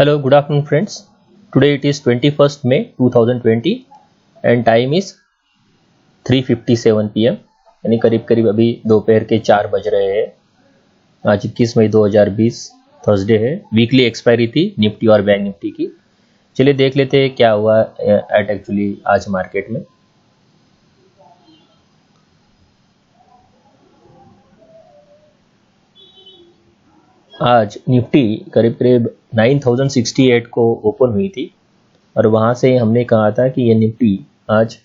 Hello, good afternoon, friends. Today it is 21st May 2020 and time is 3:57 PM. यानी करीब करीब अभी दोपहर के 4 बज रहे हैं। आज 21 मई 2020 थर्सडे है। वीकली एक्सपायरी थी निफ्टी और बैंक निफ्टी की। चलिए देख लेते हैं क्या हुआ एट एक्चुअली आज मार्केट में। आज निफ्टी करीब करीब 9068 को ओपन हुई थी और वहाँ से हमने कहा था कि ये निफ्टी आज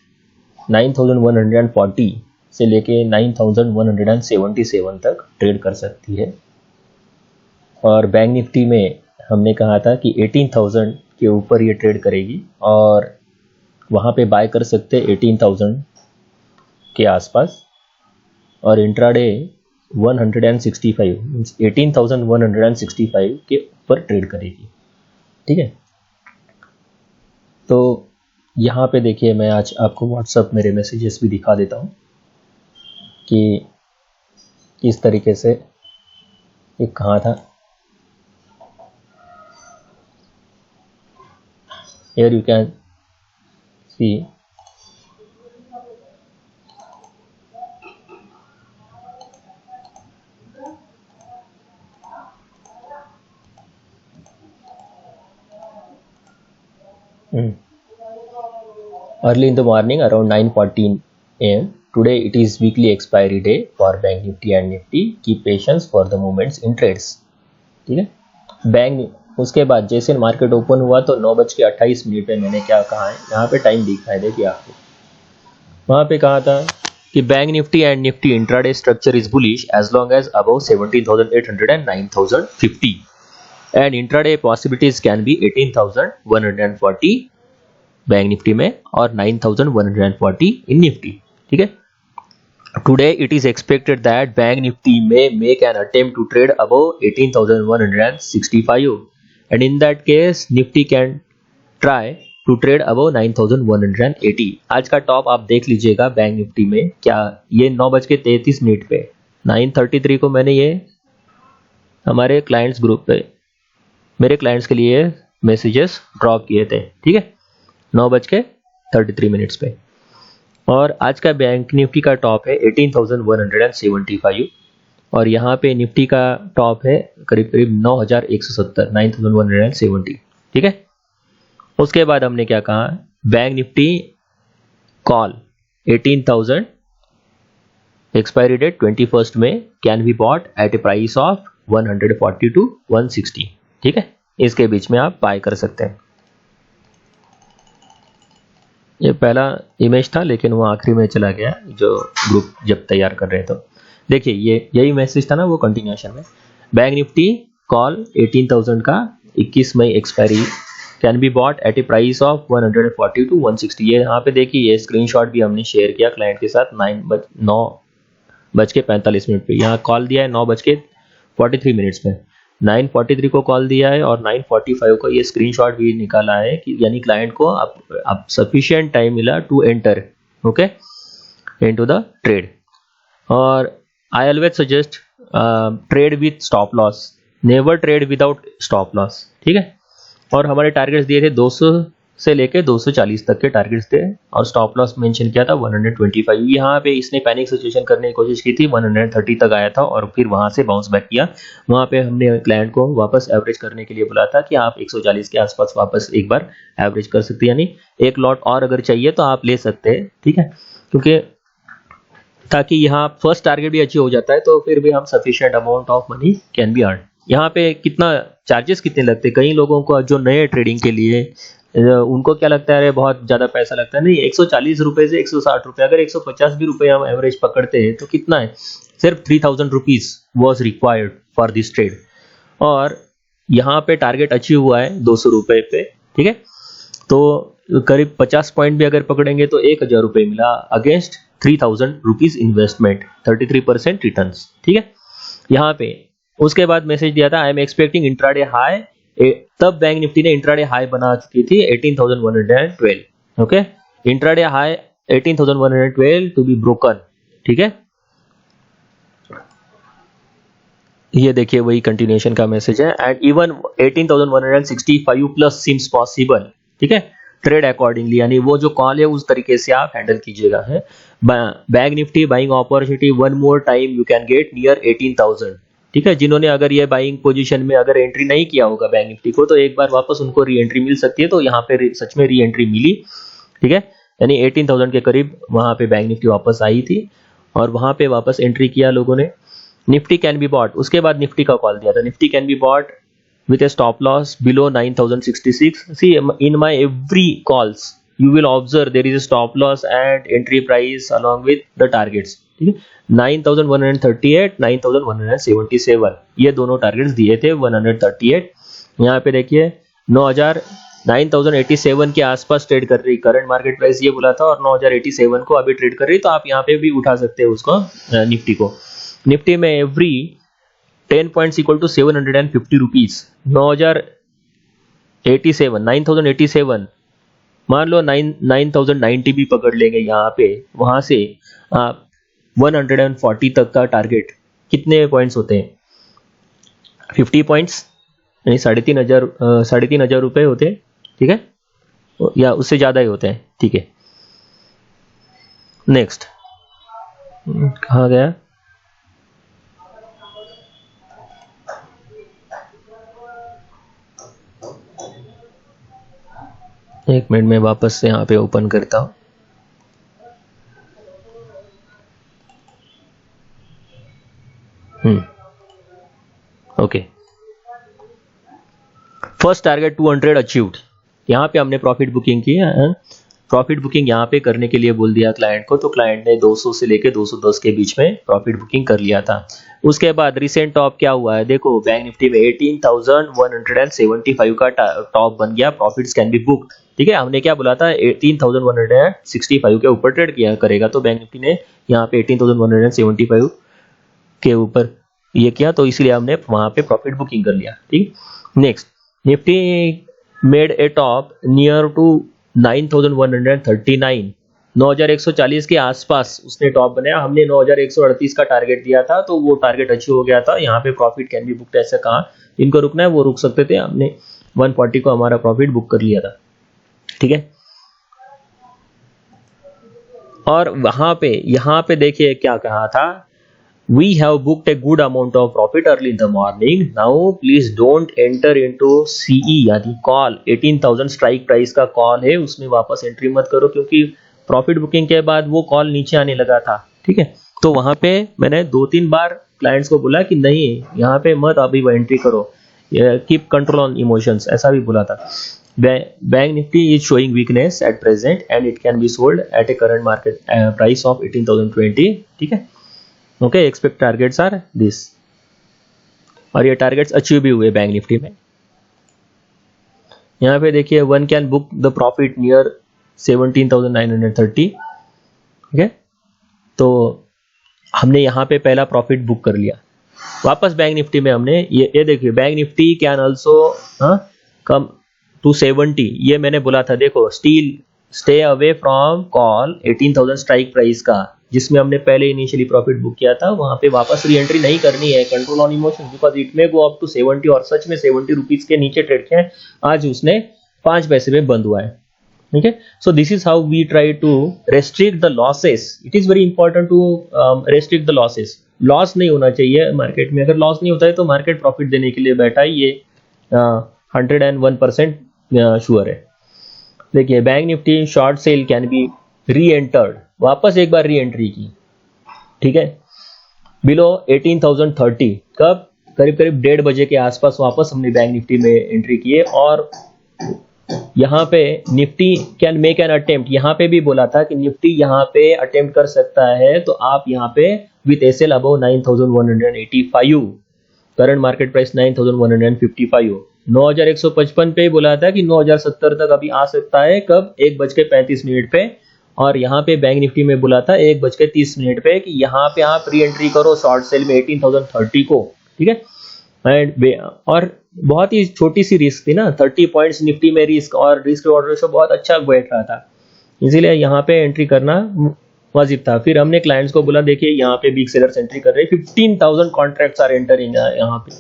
9140 से लेके 9177 तक ट्रेड कर सकती है। और बैंक निफ्टी में हमने कहा था कि 18000 के ऊपर ये ट्रेड करेगी और वहाँ पे बाय कर सकते 18000 के आसपास और इंट्राडे 165 के ऊपर ट्रेड करेगी। ठीक है, तो यहाँ पे देखिए मैं आज आपको व्हाट्सएप मेरे मैसेजेस भी दिखा देता हूँ कि किस तरीके से ये कहाँ था। Here you can see early in the morning around 9:14 am. Today it is weekly expiry day for Bank Nifty and Nifty. Keep patience for the movements in trades. ठीक है, बैंक उसके बाद जैसे मार्केट ओपन हुआ तो 9:28 पे मैंने क्या कहा है, यहाँ पे टाइम दिखाई दे कि आपको वहाँ पे कहा था कि Bank Nifty and Nifty intraday structure is bullish as long as above 17,800 and 9,050 and intraday possibilities can be 18,140 Bank Nifty में और 9,140 इन निफ्टी। ठीक है, today it is expected that Bank Nifty में make an attempt to trade above 18,165 and in that case Nifty can try to trade above 9,180। आज का top आप देख लीजिएगा बैंक निफ्टी में क्या, ये 9:33 पे 9:33 को मैंने ये हमारे क्लाइंट्स ग्रुप पे मेरे क्लाइंट्स के लिए मैसेजेस ड्रॉप किए थे। ठीक है, 9:33 पे और आज का बैंक निफ्टी का टॉप है 18,175 और यहाँ पे निफ्टी का टॉप है करीब करीब 9,170 9,170। ठीक है, उसके बाद हमने क्या कहा, Bank Nifty call 18,000 expiry date 21st में can be bought at a price of 140 to 160। ठीक है, इसके बीच में आप बाय कर सकते हैं। ये पहला इमेज था लेकिन वो आखिरी में चला गया जो ग्रुप जब तैयार कर रहे थे। देखिए ये यही मैसेज था ना, वो कंटिन्यूएशन में। बैंक निफ्टी कॉल 18,000 का 21 मई expiry can be bought at a price of 140 to 160। ये यहाँ पे देखिए ये स्क्रीनशॉट भी हमने शेयर किया क्लाइंट के साथ 9:45 पे। यहाँ कॉल दिया है 9:43 पे, 9:43 को कॉल दिया है और 9:45 को ये स्क्रीनशॉट भी निकाला है कि यानी क्लाइंट को अब सफिशिएंट टाइम मिला to enter okay into the trade. और I always suggest trade with stop loss, never trade without stop loss. ठीक है, और हमारे टारगेट्स दिए थे 200 से लेके 240 तक के टारगेट्स थे और स्टॉप लॉस मेंशन किया था 125। यहाँ पे इसने पैनिक सिचुएशन करने की कोशिश की थी, 130 तक आया था और फिर वहां से बाउंस बैक किया। वहां पे हमने क्लाइंट को वापस एवरेज करने के लिए बोला था कि आप 140 के आसपास वापस एक बार एवरेज कर सकते हैं, यानी एक लॉट और अगर चाहिए तो आप ले सकते हैं। ठीक है, क्योंकि ताकि यहाँ फर्स्ट टारगेट भी अचीव हो जाता है तो फिर भी हम sufficient amount of money can be earn. यहाँ पे कितना चार्जेस कितने लगते हैं, कई लोगों को जो नए ट्रेडिंग के लिए उनको क्या लगता है, अरे बहुत ज़्यादा पैसा लगता है। नहीं, 140 रुपये से 160 रुपये, अगर 150 भी रुपये हम एवरेज पकड़ते हैं तो कितना है, सिर्फ 3000 rupees was required for this trade और यहाँ पे टारगेट अचीव हुआ है 200 रुपये पे। ठीक है, तो करीब 50 पॉइंट भी अगर पकड़ेंगे तो 1000 रुपये मिला अगेंस्ट 3000 रुपीज़ इन्वेस्टमेंट, 33% रिटर्न्स। ठीक है, यहाँ पे उसके बाद मैसेज दिया था I am expecting intraday high, तब बैंक निफ्टी ने इंट्राडे हाई बना चुकी थी 18,112। Okay, intraday high 18,112 to be broken. ठीक है, ये देखिए वही कंटिन्यूएशन का मैसेज है। And even 18,165 plus seems possible, ठीक है, ट्रेड अकॉर्डिंगली, यानी वो जो कॉल है उस तरीके से आप हैंडल कीजिएगा है। Bank Nifty buying opportunity one more time you can get near 18,000, ठीक है। जिन्होंने अगर ये बाइंग पोजीशन में अगर एंट्री नहीं किया होगा बैंक निफ्टी को, तो एक बार वापस उनको री एंट्री मिल सकती है। तो यहाँ पे सच में री एंट्री मिली, ठीक है, यानी 18,000 के करीब वहां पे बैंक निफ्टी वापस आई थी और वहां पे वापस एंट्री किया लोगों ने। निफ्टी कैन बी बॉट, उसके बाद निफ्टी का कॉल दिया था, Nifty can be bot with a stop loss below 9,066. See, in my every calls you will observe there is a stop loss and entry price along with the targets, ठीक है। 9,138, 9,177 ये दोनों targets दिए थे। 138 यहाँ पे देखिए 9,087 के आसपास ट्रेड कर रही, करंट मार्केट प्राइस ये बोला था, और 9,087 को अभी ट्रेड कर रही। तो आप यहाँ पे भी उठा सकते हैं उसको, निफ्टी को। निफ्टी में every 10 points equal to 750 rupees. 9,087 मान लो 9,090 भी पकड़ लेंगे यहाँ पे, वहां से आप 140 तक का टारगेट कितने पॉइंट्स होते हैं? 50 पॉइंट्स, यानी 3,500 रुपए होते हैं, ठीक है, या उससे ज्यादा ही होते हैं, ठीक है। नेक्स्ट कहाँ गया? एक मिनट में वापस से यहाँ पे ओपन करता हूं। Okay, first target 200 achieved. यहाँ पे हमने प्रॉफिट बुकिंग की है। प्रॉफिट बुकिंग यहाँ पे करने के लिए बोल दिया क्लाइंट को, तो क्लाइंट ने 200 से लेके 210 के बीच में प्रॉफिट बुकिंग कर लिया था। उसके बाद रिसेंट टॉप क्या हुआ है देखो, बैंक निफ्टी में 18,175 का टॉप बन गया। प्रॉफिट्स कैन बी बुक्ड, ठीक है। हमने क्या बोला था, 18,165 के ऊपर ट्रेड किया करेगा, तो बैंक निफ्टी ने यहाँ पे 18,175 के ऊपर ये किया, तो इसलिए हमने वहां पे प्रॉफिट बुकिंग कर लिया, ठीक। Next, Nifty made a top near to 9,139, 9,140 के आसपास उसने टॉप बनाया। हमने 9,138 का टारगेट दिया था, तो वो टारगेट अचीव हो गया था। यहाँ पे प्रॉफिट कैन बी बुक्ड ऐसे कहा, इनको रुकना है वो रुक सकते थे। हमने 140 को हमारा प्रॉफिट बुक कर लिया था, ठीक है। और वहां पे यहाँ पे देखिए क्या कहा था, we have booked a good amount of profit early in the morning, now please don't enter into CE यानी कॉल। 18,000 स्ट्राइक प्राइस का कॉल है, उसमें वापस एंट्री मत करो, क्योंकि प्रॉफिट बुकिंग के बाद वो कॉल नीचे आने लगा था, ठीक है। तो वहां पे मैंने 2-3 बार क्लाइंट्स को बोला कि नहीं यहाँ पे मत अभी वो एंट्री करो, कीप कंट्रोल ऑन इमोशंस, ऐसा भी बोला था। Bank Nifty is showing weakness at present and it can be sold at a current market price of 18,020, ठीक है। Okay, expect targets are this, और ये टारगेट्स अचीव भी हुए बैंक निफ्टी में। यहाँ पे देखिए one can book the profit near 17,930, ठीक है। तो हमने यहाँ पे पहला प्रॉफिट बुक कर लिया। वापस बैंक निफ्टी में हमने ये देखिए, Bank Nifty can also come to 70, ये मैंने बोला था। देखो, still stay away from call 18,000 strike price का, जिसमें हमने पहले इनिशियली प्रॉफिट बुक किया था, वहां पे वापस री एंट्री नहीं करनी है। Control on emotion, because it may go up to 70, और सच में 70 रुपीज के नीचे ट्रेड किया है। आज उसने 5 पैसे में बंद हुआ है, ठीक है। So this is how we try to restrict the losses. It is very important to restrict the losses. Loss नहीं होना चाहिए मार्केट में। अगर लॉस नहीं होता है तो मार्केट प्रॉफिट देने के लिए बैठा है, ये 101% श्योर है। देखिए, Bank Nifty short cell can be री एंटर्ड, वापस एक बार री एंट्री की, ठीक है, बिलो 18,030। कब? करीब करीब 1:30 बजे के आसपास वापस हमने बैंक निफ्टी में एंट्री किए। और यहाँ पे Nifty can make an attempt, यहाँ पे भी बोला था कि निफ्टी यहाँ पे अटेम्प्ट कर सकता है, तो आप यहाँ पे with SL above 9,185, current market price 9,155, 9,155 पे बोला था कि 9,070 तक अभी आ सकता है। कब? 1:35 पे। और यहाँ पे बैंक निफ्टी में बोला था 1:30 पे कि यहाँ पे आप री एंट्री करो शॉर्ट सेल में 18,030 को, ठीक है। और बहुत ही छोटी सी रिस्क थी ना, 30 पॉइंट्स निफ्टी में रिस्क, और रिस्क ऑर्डर से बहुत अच्छा बैठ रहा था, इसीलिए यहाँ पे एंट्री करना वाजिब था। फिर हमने क्लाइंट्स को बोला देखिए यहाँ पे बिग सेलर्स एंट्री कर रहे हैं, 15,000 कॉन्ट्रैक्ट्स आर एंटरिंग यहाँ पे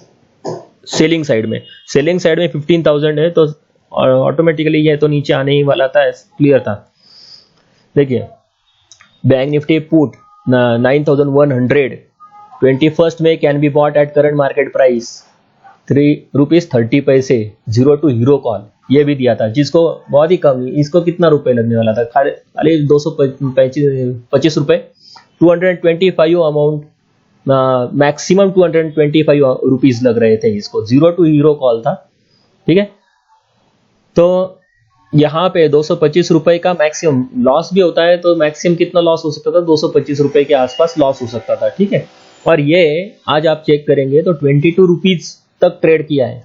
सेलिंग साइड में। सेलिंग साइड में 15,000 है तो ऑटोमेटिकली ये तो नीचे आने ही वाला था, क्लियर था। देखिए बैंक निफ्टी पुट 9,100 21st में can be bought at current market price ₹3.30 zero to hero call, ये भी दिया था, जिसको बहुत ही कम, इसको कितना रुपए लगने वाला था, खाली 225 रुपए, 225 अमाउंट, मैक्सिमम 225 रुपीज लग रहे थे इसको, जीरो टू हीरो कॉल था, ठीक है। तो यहाँ पे 225 रुपए का मैक्सिमम लॉस भी होता है, तो मैक्सिमम कितना लॉस हो सकता था, 225 रुपए के आसपास लॉस हो सकता था, ठीक है। और ये आज आप चेक करेंगे तो 22 रुपीज तक ट्रेड किया है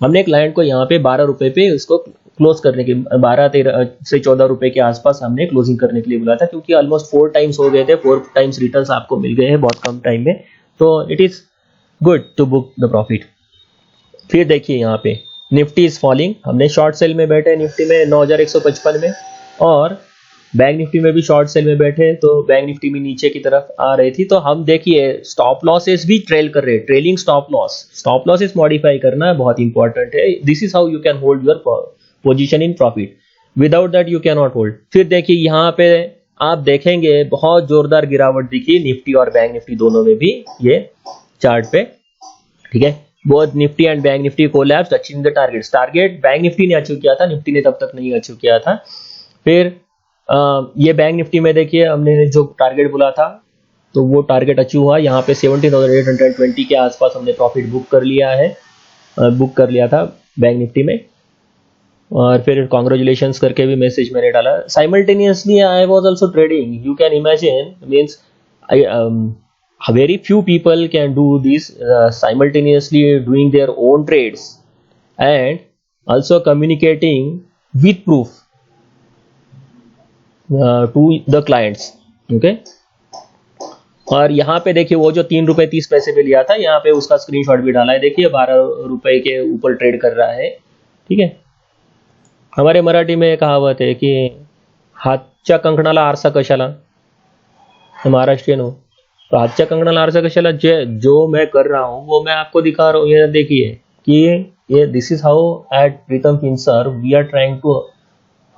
हमने। क्लाइंट को यहाँ पे 12 रुपए पे उसको क्लोज करने के, 12 से 14 रुपए के आसपास हमने क्लोजिंग करने के लिए बोला था, क्योंकि ऑलमोस्ट 4 टाइम्स हो गए थे, 4 टाइम्स रिटर्न्स आपको मिल गए हैं बहुत कम टाइम में, तो it is good to book the profit. फिर देखिए यहाँ पे निफ्टी इज फॉलिंग, हमने शॉर्ट सेल में बैठे निफ्टी में 9,155 में, और बैंक निफ्टी में भी शॉर्ट सेल में बैठे, तो बैंक निफ्टी भी नीचे की तरफ आ रही थी। तो हम देखिए स्टॉप लॉसेस भी ट्रेल कर रहे हैं, ट्रेलिंग स्टॉप लॉसेस मॉडिफाई करना बहुत इंपॉर्टेंट है। This is how you can hold your position in profit, without that you can not hold. फिर देखिए यहाँ पे आप देखेंगे बहुत जोरदार गिरावट दिखी निफ्टी और बैंक निफ्टी दोनों में भी, ये चार्ट पे, ठीक है। Both Nifty and bank Nifty collapsed achieving the target bank Nifty ने अचीव किया था, निफ्टी ने तब तक नहीं अचीव किया था। फिर ये बैंक निफ्टी में देखिए हमने जो टारगेट बोला था तो वो टारगेट अचीव हुआ, यहाँ पे 17,820 के आसपास हमने प्रॉफिट बुक कर लिया था बैंक निफ्टी में। और फिर कॉन्ग्रेचुलेशंस करके भी मैसेज मैंने डाला। Simultaneously I was also trading, you can imagine, means very few people can do this, simultaneously doing their own trades and also communicating with proof to the clients, okay। और यहाँ पे देखिए वो जो ₹3.30 पे लिया था, यहाँ पे उसका स्क्रीनशॉट भी डाला है, देखिए 12 रुपए के ऊपर ट्रेड कर रहा है, ठीक है। हमारे मराठी में कहावत है कि हातच्या कंकणाला आरसा कशाला, महाराष्ट्रीयन हो, तो हातच्या कंकणाला आरसा कशाला, जो मैं कर रहा हूँ वो मैं आपको दिखा रहा हूँ, ये देखिए कि ये this is how at Pritam Finserv we are trying to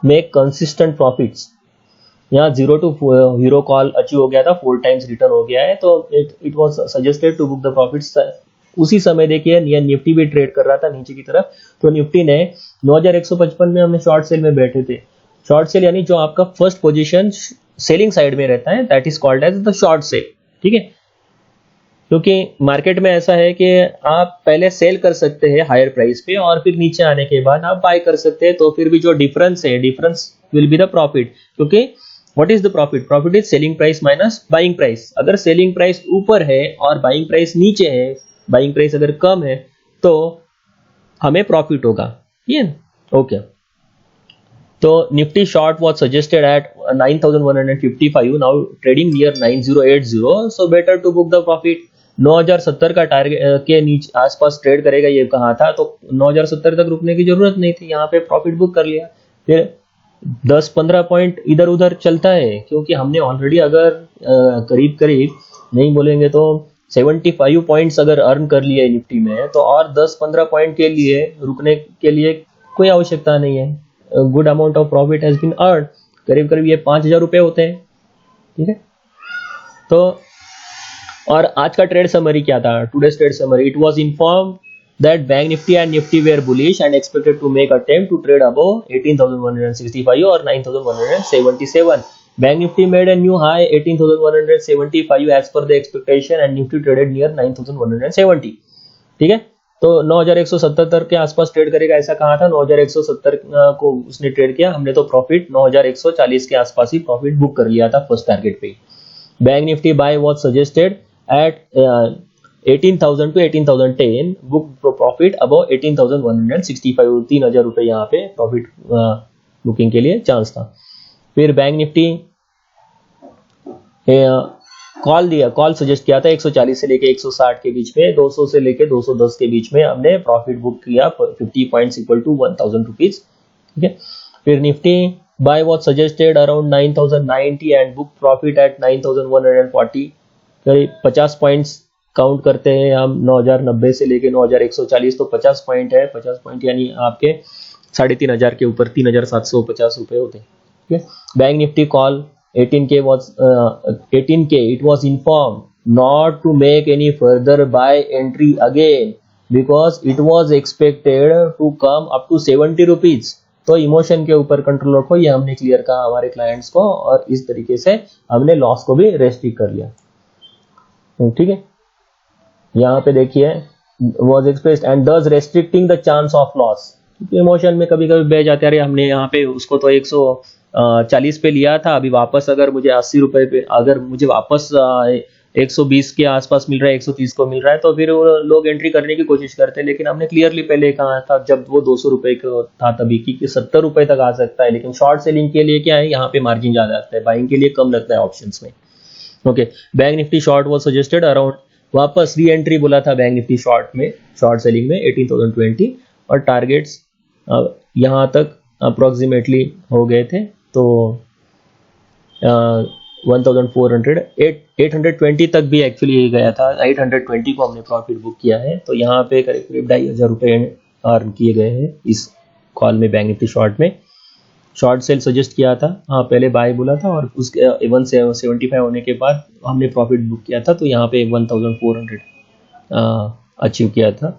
make consistent profits. यहाँ zero to hero call achieve हो गया था, 4 टाइम्स रिटर्न हो गया है, तो it was suggested to book the profits. उसी समय देखिए निफ्टी भी ट्रेड कर रहा था नीचे की तरफ, तो निफ्टी ने 9,155 में हमने शॉर्ट सेल में बैठे थे। शॉर्ट सेल यानी जो आपका फर्स्ट पोजीशन सेलिंग साइड में रहता है, that is called as the short sell, ठीक है। क्योंकि मार्केट में ऐसा है कि आप पहले सेल कर सकते हैं हायर प्राइस पे और फिर नीचे आने के बाद आप बाय कर सकते हैं, तो फिर भी जो डिफरेंस है, difference will be the profit. क्योंकि what is the profit, profit is selling price minus buying price. अगर सेलिंग प्राइस ऊपर है और बाइंग प्राइस नीचे है, बाइंग प्राइस अगर कम है तो हमें प्रॉफिट होगा, ये ओके। तो Nifty short was suggested at 9,155, now trading near 9,080, so better to book the profit। 9,070 का टारगेट के नीचे आसपास ट्रेड करेगा ये कहा था, तो 9,070 तक रुकने की जरूरत नहीं थी, यहाँ पे प्रॉफिट बुक कर लिया। फिर 10-15 पॉइंट इधर उधर चलता है, क्योंकि हमने ऑलरेडी अगर करीब नहीं बोलेंगे तो 75 पॉइंट्स अगर अर्न कर लिए निफ्टी में, तो और 10-15 पॉइंट के लिए रुकने के लिए कोई आवश्यकता नहीं है। Good amount of profit has been earn, करीब ये 5,000 रुपए होते हैं, ठीक है। तो और आज का ट्रेड समरी क्या था, today's trade summary, it was informed that Bank Nifty and Nifty were bullish and expected to make attempt to trade above 18,165 और 9,177। Bank Nifty made a new high 18,175 as per the expectation and Nifty traded near 9,170, ठीक है। तो 9,170 के आसपास trade करेगा ऐसा कहा था, 9,170 को उसने ट्रेड किया, हमने तो प्रॉफिट 9,140 के आसपास ही प्रॉफिट बुक कर लिया था फर्स्ट टारगेट पे। Bank Nifty buy was suggested at 18,000 to 18,010, book profit above 18,165, 3,000 रुपए यहाँ पे प्रॉफिट बुकिंग के लिए चांस था। फिर बैंक निफ्टी कॉल सजेस्ट किया था 140 से लेके 160 के बीच में, 200 से लेके 210 के बीच में हमने प्रॉफिट बुक किया, 50 पॉइंट्स इक्वल टू 1,000 रुपीज, ठीक है। फिर Nifty buy was suggested around 9090 and book profit at 9140. करीब 50 पॉइंट्स काउंट करते हैं हम 9090 से लेके 9140, तो 50 पॉइंट है, 50 पॉइंट यानी आपके 3500 के ऊपर 3750 रुपए होते हैं। Bank Nifty call 18K was 18K it was informed not to make any further buy entry again because it was expected to come up to 70 rupees। तो इमोशन के ऊपर कंट्रोल रखो, ये हमने क्लियर कहा हमारे क्लाइंट्स को, और इस तरीके से हमने लॉस को भी रेस्ट्रिक्ट कर लिया। ठीक है, यहाँ पे देखिए was expressed and thus restricting the chance of loss। Emotion में कभी कभी बह जाते, अरे हमने यहाँ पे उसको तो 140 पे लिया था, अभी वापस अगर मुझे 80 रुपए पे, अगर मुझे वापस 120 के आसपास मिल रहा है, 130 को मिल रहा है, तो फिर वो लोग एंट्री करने की कोशिश करते हैं। लेकिन हमने क्लियरली पहले कहा था जब वो 200 रुपए का था तभी कि 70 रुपए तक आ सकता है। लेकिन शॉर्ट सेलिंग के लिए क्या है, यहाँ पे मार्जिन ज्यादा आता है, बाइंग के लिए कम लगता है ऑप्शंस में। Okay, bank Nifty short was suggested around, वापस री एंट्री बोला था बैंक निफ्टी शॉर्ट में, शॉर्ट सेलिंग में 18020, और टारगेट्स यहाँ तक अप्रोक्सीमेटली हो गए थे, तो 1400 820 तक भी एक्चुअली गया था, 820 को हमने प्रॉफिट बुक किया है। तो यहाँ पे करीब 2500 रुपये अर्न किए गए हैं इस कॉल में, बैंक निफ्टी शॉर्ट में। शॉर्ट सेल सजेस्ट किया था, हाँ पहले बाय बोला था, और उसके 175 होने के बाद हमने प्रॉफिट बुक किया था, तो यहाँ पे 1400 अचीव किया था।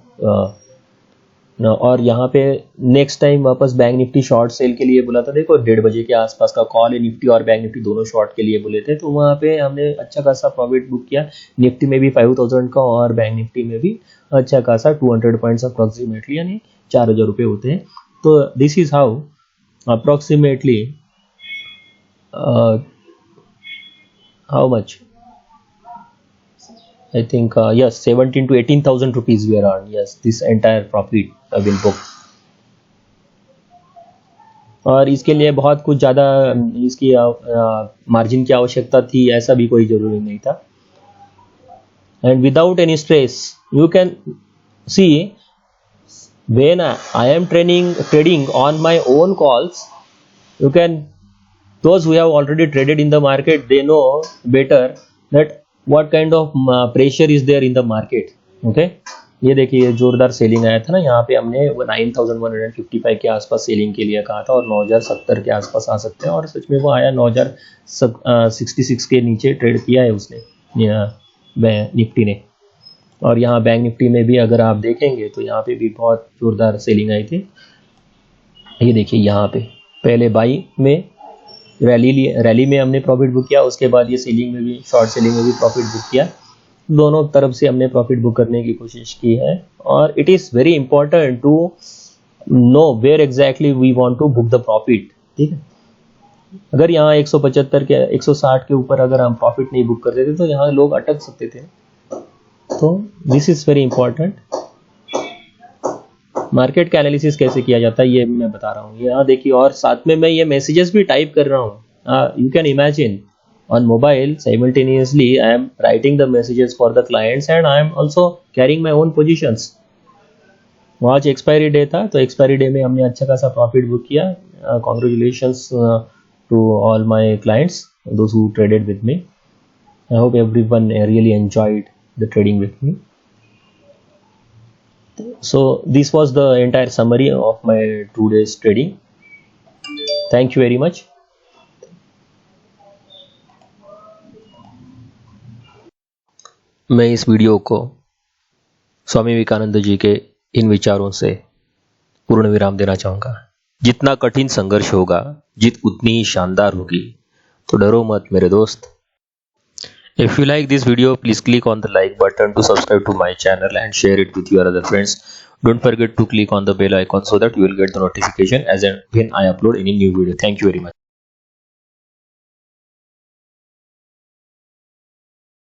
और यहाँ पे नेक्स्ट टाइम वापस बैंक निफ्टी शॉर्ट सेल के लिए बोला था, देखो 1:30 बजे के आसपास का कॉल है, निफ्टी और बैंक निफ्टी दोनों शॉर्ट के लिए बोले थे, तो वहाँ पे हमने अच्छा खासा प्रॉफिट बुक किया, निफ्टी में भी 5000 का और बैंक निफ्टी में भी अच्छा खासा 200 पॉइंट्स अप्रोक्सीमेटली, यानी 4000 रुपये होते हैं। तो this is how approximately how much, I think yes, 17 to 18,000 rupees we are earned. Yes, this entire profit have been booked. और इसके लिए बहुत कुछ ज़्यादा इसकी मार्जिन की आवश्यकता थी, ऐसा भी कोई जरूरी नहीं था। And without any stress, you can see when I am trading on my own calls, you can, those who have already traded in the market, they know better that what kind of pressure is there in the market। okay, ये देखिए जोरदार selling आया था ना, यहाँ पे हमने 9155 के आसपास सेलिंग के लिए कहा था, और 9070 के आसपास आ सकते हैं, और सच में वो आया 9066 के नीचे ट्रेड किया है उसने निफ्टी ने। और यहाँ बैंक निफ्टी में भी अगर आप देखेंगे तो यहाँ पे भी बहुत जोरदार सेलिंग आई थी। ये देखिए यहाँ पे पहले बाई में रैली में हमने प्रॉफिट बुक किया, उसके बाद ये सेलिंग में भी, शॉर्ट सेलिंग में भी प्रॉफिट बुक किया, दोनों तरफ से हमने प्रॉफिट बुक करने की कोशिश की है। और it is very important to know where exactly we want to book the profit. ठीक है, अगर यहाँ 175 के 160 के ऊपर अगर हम प्रॉफिट नहीं बुक कर देते तो यहाँ लोग अटक सकते थे। तो this is very important. Market का एनालिसिस कैसे किया जाता है ये मैं बता रहा हूँ। यहाँ देखिए, और साथ में मैं ये मैसेजेस भी टाइप कर रहा हूँ। You can imagine on mobile simultaneously I am writing the messages for the clients and I am also carrying my own positions. आज एक्सपायरी डे था, तो एक्सपायरी डे में हमने अच्छा खासा प्रॉफिट बुक किया। Congratulations to all my clients, those who traded with me. I hope everyone really enjoyed the trading with me. So this was the entire summary of my 2 days trading. Thank you very much. मैं इस video को स्वामी विवेकानंद जी के इन विचारों से पूर्ण विराम देना चाहूँगा। जितना कठिन संघर्ष होगा, जीत उतनी ही शानदार होगी। तो डरो मत मेरे दोस्त। If you like this video, please click on the like button to subscribe to my channel and share it with your other friends. Don't forget to click on the bell icon so that you will get the notification as and when I upload any new video. Thank you very much.